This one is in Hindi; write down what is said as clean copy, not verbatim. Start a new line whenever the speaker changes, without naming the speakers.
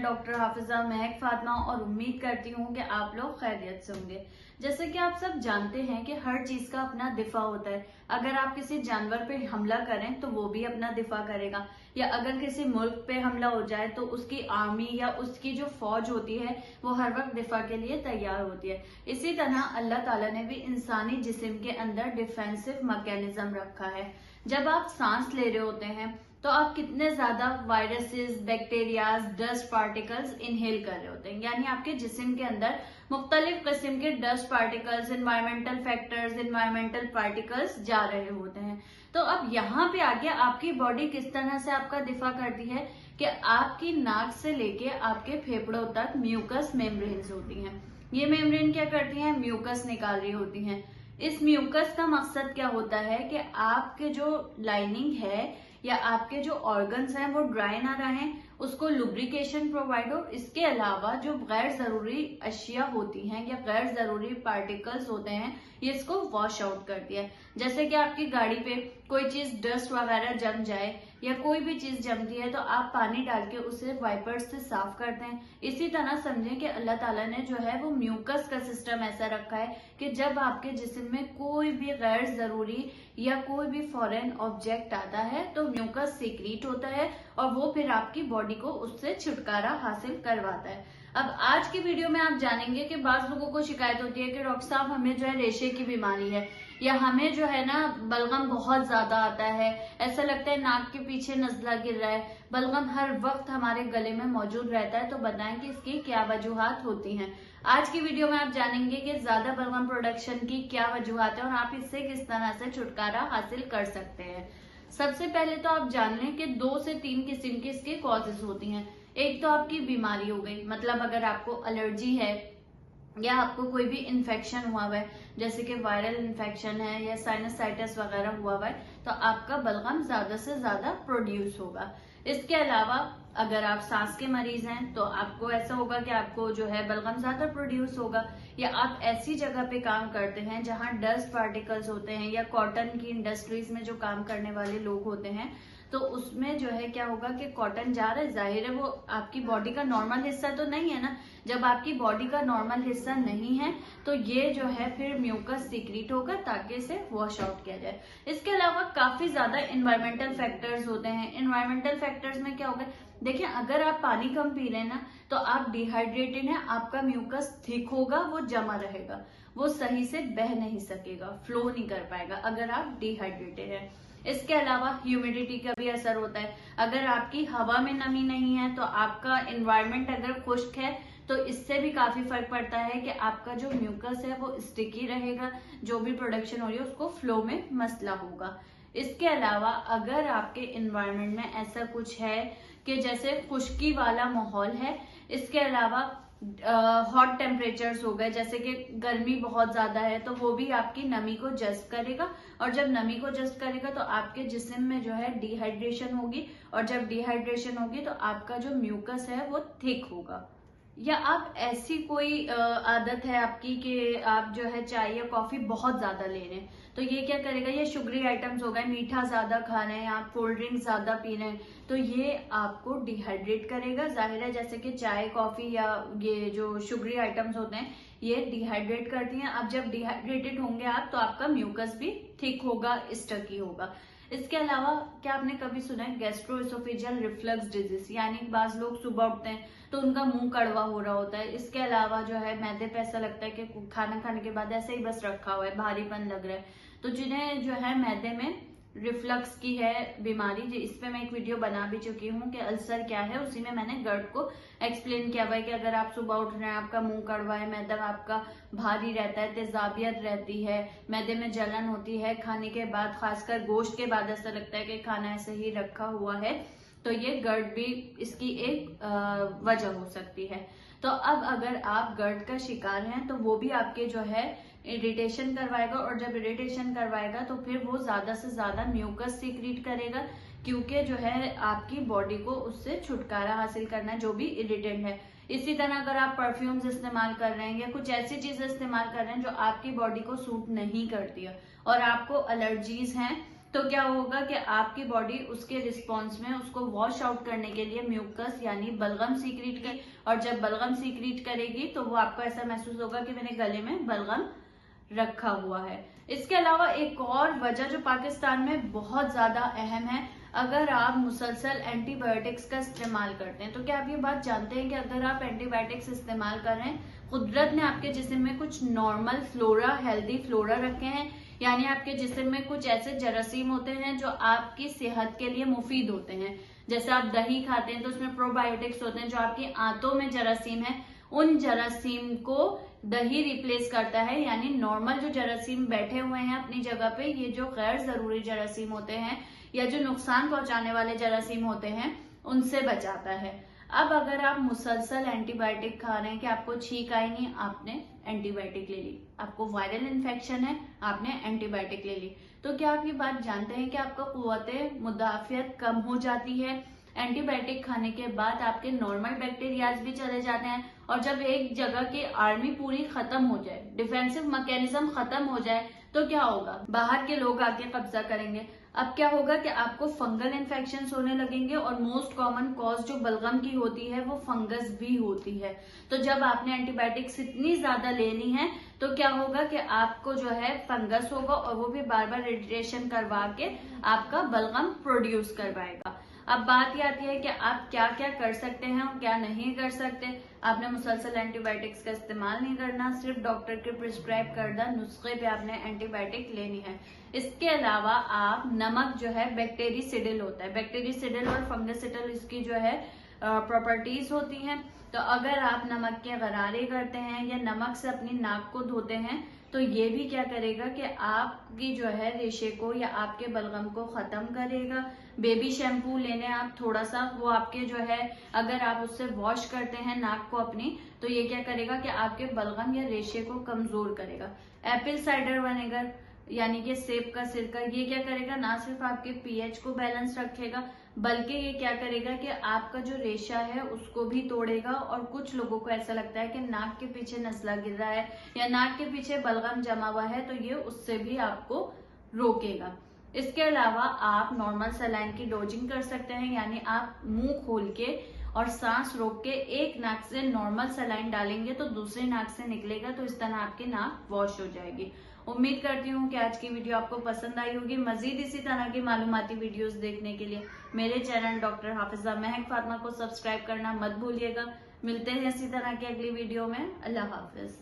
डॉक्टर हाफिजा महक फातिमा और उम्मीद करती हूँ कि आप लोग खैरियत से होंगे। जैसे कि आप सब जानते हैं कि हर चीज का अपना दिफा होता है। अगर आप किसी जानवर पे हमला करें तो वो भी अपना दिफा करेगा, या अगर किसी मुल्क पे हमला हो जाए तो उसकी आर्मी या उसकी जो फौज होती है वो हर वक्त दिफा के लिए तैयार होती है। इसी तरह अल्लाह ताला ने भी इंसानी जिस्म के अंदर डिफेंसिव मैकेनिज्म रखा है। जब आप सांस ले रहे होते हैं तो आप कितने ज्यादा viruses, bacterias, dust particles inhale कर रहे होते हैं, यानी आपके जिस्म के अंदर मुख्तलिफ किस्म के dust particles, environmental factors, environmental particles जा रहे होते हैं। तो अब यहाँ पे आगे आपकी बॉडी किस तरह से आपका दिफा करती है कि आपकी नाक से लेके आपके फेफड़ों तक म्यूकस मेम्ब्रेन्स होती हैं। ये मेम्ब्रेन क्या करती हैं? म्यूकस निकाल रही होती हैं। इस म्यूकस का मकसद क्या होता है कि आपके जो लाइनिंग है या आपके जो ऑर्गन्स हैं वो ड्राई ना रहें, उसको लुब्रिकेशन प्रोवाइड हो। इसके अलावा जो गैर जरूरी अशिया होती हैं या गैर जरूरी पार्टिकल्स होते हैं, ये इसको वॉश आउट करती है। जैसे कि आपकी गाड़ी पे कोई चीज डस्ट वगैरह जम जाए या कोई भी चीज जमती है तो आप पानी डाल के उसे वाइपर्स से साफ करते हैं। इसी तरह समझें कि अल्लाह ताला ने जो है वो म्यूकस का सिस्टम ऐसा रखा है कि जब आपके जिस्म में कोई भी गैर जरूरी या कोई भी फॉरेन ऑब्जेक्ट आता है तो म्यूकस सीक्रेट होता है और वो फिर आपकी बॉडी को उससे छुटकारा हासिल करवाता है। अब आज की वीडियो में आप जानेंगे कि बाज लोगों को शिकायत होती है कि डॉक्टर साहब हमें जो है रेशे की बीमारी है, या हमें जो है ना बलगम बहुत ज्यादा आता है, ऐसा लगता है नाक के पीछे नजला गिर रहा है, बलगम हर वक्त हमारे गले में मौजूद रहता है। तो बताएं कि इसकी क्या वजूहात होती हैं। आज की वीडियो में आप जानेंगे कि ज्यादा बलगम प्रोडक्शन की क्या वजूहात है और आप इससे किस तरह से छुटकारा हासिल कर सकते हैं। सबसे पहले तो आप जान लें कि 2 से 3 किस्म की इसके कॉजेज होती हैं। एक तो आपकी बीमारी हो गई, मतलब अगर आपको एलर्जी है या आपको कोई भी इन्फेक्शन हुआ हुआ है, जैसे कि वायरल इन्फेक्शन है या साइनसाइटिस वगैरह हुआ हुआ है, तो आपका बलगम ज्यादा से ज्यादा प्रोड्यूस होगा। इसके अलावा अगर आप सांस के मरीज हैं तो आपको ऐसा होगा कि आपको जो है बलगम ज्यादा प्रोड्यूस होगा, या आप ऐसी जगह पे काम करते हैं जहां डस्ट पार्टिकल्स होते हैं या कॉटन की इंडस्ट्रीज में जो काम करने वाले लोग होते हैं तो उसमें जो है क्या होगा कि कॉटन जा रहा है, जाहिर है वो आपकी बॉडी का नॉर्मल हिस्सा तो नहीं है ना। जब आपकी बॉडी का नॉर्मल हिस्सा नहीं है तो ये जो है फिर म्यूकस सीक्रेट होगा ताकि इसे वॉश आउट किया जाए। इसके अलावा काफी ज्यादा इन्वायरमेंटल फैक्टर्स होते हैं। इन्वायरमेंटल फैक्टर्स में क्या होगा, देखिए अगर आप पानी कम पी रहे हैं ना तो आप डिहाइड्रेटेड हैं, आपका म्यूकस थिक होगा, वो जमा रहेगा, वो सही से बह नहीं सकेगा, फ्लो नहीं कर पाएगा अगर आप डिहाइड्रेटेड हैं। इसके अलावा ह्यूमिडिटी का भी असर होता है। अगर आपकी हवा में नमी नहीं है तो आपका एनवायरनमेंट अगर खुश्क है तो इससे भी काफी फर्क पड़ता है कि आपका जो म्यूकस है वो स्टिकी रहेगा, जो भी प्रोडक्शन हो रही है उसको फ्लो में मसला होगा। इसके अलावा अगर आपके एनवायरनमेंट में ऐसा कुछ है कि जैसे खुश्की वाला माहौल है, इसके अलावा हॉट टेम्परेचर्स हो गए, जैसे कि गर्मी बहुत ज्यादा है तो वो भी आपकी नमी को जज्ब करेगा, और जब नमी को जज्ब करेगा तो आपके जिस्म में जो है डिहाइड्रेशन होगी, और जब डिहाइड्रेशन होगी तो आपका जो म्यूकस है वो थिक होगा। या आप ऐसी कोई आदत है आपकी कि आप जो है चाय या कॉफी बहुत ज्यादा ले रहे हैं, तो ये क्या करेगा, ये शुगरी आइटम्स हो गए, मीठा ज्यादा खा रहे हैं, आप कोल्ड ड्रिंक ज्यादा पी रहे हैं, तो ये आपको डिहाइड्रेट करेगा। जाहिर है जैसे कि चाय, कॉफी या ये जो शुगरी आइटम्स होते हैं ये डिहाइड्रेट करती हैं। अब जब डिहाइड्रेटेड होंगे आप तो आपका म्यूकस भी थिक होगा, स्टकी होगा। इसके अलावा क्या आपने कभी सुना है गैस्ट्रोएसोफेजियल रिफ्लक्स डिजीज, यानी बाज लोग सुबह उठते हैं तो उनका मुंह कड़वा हो रहा होता है। इसके अलावा जो है मैदे पे ऐसा लगता है कि खाना खाने के बाद ऐसे ही बस रखा हुआ है, भारीपन लग रहा है। तो जिन्हें जो है मैदे में रिफ्लक्स की है बीमारी, इस पे मैं एक वीडियो बना भी चुकी हूँ कि अल्सर क्या है, उसी में मैंने गर्ड को एक्सप्लेन किया हुआ है कि अगर आप सुबह उठ रहे हैं, आपका मुंह कड़वा है, मैदा आपका भारी रहता है, तेजाबियत रहती है, मैदे में जलन होती है, खाने के बाद खासकर गोश्त के बाद ऐसा लगता है कि खाना ऐसे ही रखा हुआ है, तो ये गर्ड भी इसकी एक वजह हो सकती है। तो अब अगर आप गर्ड का शिकार हैं तो वो भी आपके जो है इरिटेशन करवाएगा, और जब इरिटेशन करवाएगा तो फिर वो ज्यादा से ज्यादा म्यूकस सीक्रेट करेगा, क्योंकि जो है आपकी बॉडी को उससे छुटकारा हासिल करना है जो भी इरिटेंट है। इसी तरह अगर आप परफ्यूम्स इस्तेमाल कर रहे हैं या कुछ ऐसी चीजें इस्तेमाल कर रहे हैं जो आपकी बॉडी को सूट नहीं करती है और आपको एलर्जीज हैं, तो क्या होगा कि आपकी बॉडी उसके रिस्पॉन्स में उसको वॉश आउट करने के लिए म्यूकस यानी बलगम सीक्रेट करेगी, और जब बलगम सीक्रेट करेगी तो वो आपको ऐसा महसूस होगा कि मैंने गले में बलगम रखा हुआ है। इसके अलावा एक और वजह जो पाकिस्तान में बहुत ज्यादा अहम है, अगर आप मुसलसल एंटीबायोटिक्स का इस्तेमाल करते हैं, तो क्या आप ये बात जानते हैं कि अगर आप एंटीबायोटिक्स इस्तेमाल कर रहे हैं, कुदरत ने आपके जिस्म में कुछ नॉर्मल फ्लोरा, हेल्दी फ्लोरा रखे हैं, यानी आपके जिस्म में कुछ ऐसे जरासीम होते हैं जो आपकी सेहत के लिए मुफीद होते हैं। जैसे आप दही खाते हैं तो उसमें प्रोबायोटिक्स होते हैं, जो आपकी आंतों में जरासीम है उन जरासीम को दही रिप्लेस करता है, यानी नॉर्मल जो जरासीम बैठे हुए हैं अपनी जगह पे, ये जो गैर जरूरी जरासीम होते हैं या जो नुकसान पहुंचाने वाले जरासीम होते हैं उनसे बचाता है। अब अगर आप मुसलसल एंटीबायोटिक खा रहे हैं कि आपको छींक आई नहीं, आपने एंटीबायोटिक ले ली, आपको वायरल इन्फेक्शन है, आपने एंटीबायोटिक ले ली, तो क्या आप ये बात जानते हैं कि आपका कुव्वते मुदाफियत कम हो जाती है। एंटीबायोटिक खाने के बाद आपके नॉर्मल बैक्टीरियाज भी चले जाते हैं, और जब एक जगह की आर्मी पूरी खत्म हो जाए, डिफेंसिव मैकेनिज्म खत्म हो जाए, तो क्या होगा, बाहर के लोग आके कब्जा करेंगे। अब क्या होगा कि आपको फंगल इन्फेक्शन होने लगेंगे, और मोस्ट कॉमन कॉज जो बलगम की होती है वो फंगस भी होती है। तो जब आपने एंटीबायोटिक्स इतनी ज्यादा लेनी है तो क्या होगा कि आपको जो है फंगस होगा, और वो भी बार बार इरिटेशन करवा के आपका बलगम प्रोड्यूस करवाएगा। अब बात ये आती है कि आप क्या क्या कर सकते हैं और क्या नहीं कर सकते। आपने मुसलसल एंटीबायोटिक्स का इस्तेमाल नहीं करना, सिर्फ डॉक्टर के प्रिस्क्राइब करदा नुस्खे पे आपने एंटीबायोटिक लेनी है। इसके अलावा आप नमक जो है, बैक्टीरिसिडिल होता है, बैक्टीरिसिडिल और फंगसिडिल इसकी जो है प्रॉपर्टीज होती हैं। तो अगर आप नमक के गरारे करते हैं या नमक से अपनी नाक को धोते हैं, तो ये भी क्या करेगा कि आपकी जो है रेशे को या आपके बलगम को खत्म करेगा। बेबी शैम्पू लेने आप थोड़ा सा, वो आपके जो है अगर आप उससे वॉश करते हैं नाक को अपनी, तो ये क्या करेगा कि आपके बलगम या रेशे को कमजोर करेगा। एप्पल साइडर विनेगर यानी कि सेब का सिरका, ये क्या करेगा, ना सिर्फ आपके पीएच को बैलेंस रखेगा, बल्कि ये क्या करेगा कि आपका जो रेशा है उसको भी तोड़ेगा। और कुछ लोगों को ऐसा लगता है कि नाक के पीछे नसला गिर रहा है या नाक के पीछे बलगम जमा हुआ है, तो ये उससे भी आपको रोकेगा। इसके अलावा आप नॉर्मल सलाइन की डोजिंग कर सकते हैं, यानी आप मुंह खोल के और सांस रोक के एक नाक से नॉर्मल सलाइन डालेंगे तो दूसरे नाक से निकलेगा, तो इस तरह आपकी नाक वॉश हो जाएगी। उम्मीद करती हूँ कि आज की वीडियो आपको पसंद आई होगी। मजीद इसी तरह की मालूमाती वीडियोस देखने के लिए मेरे चैनल डॉक्टर हाफिजा महक फातिमा को सब्सक्राइब करना मत भूलिएगा। मिलते हैं इसी तरह की अगली वीडियो में। अल्लाह हाफिज।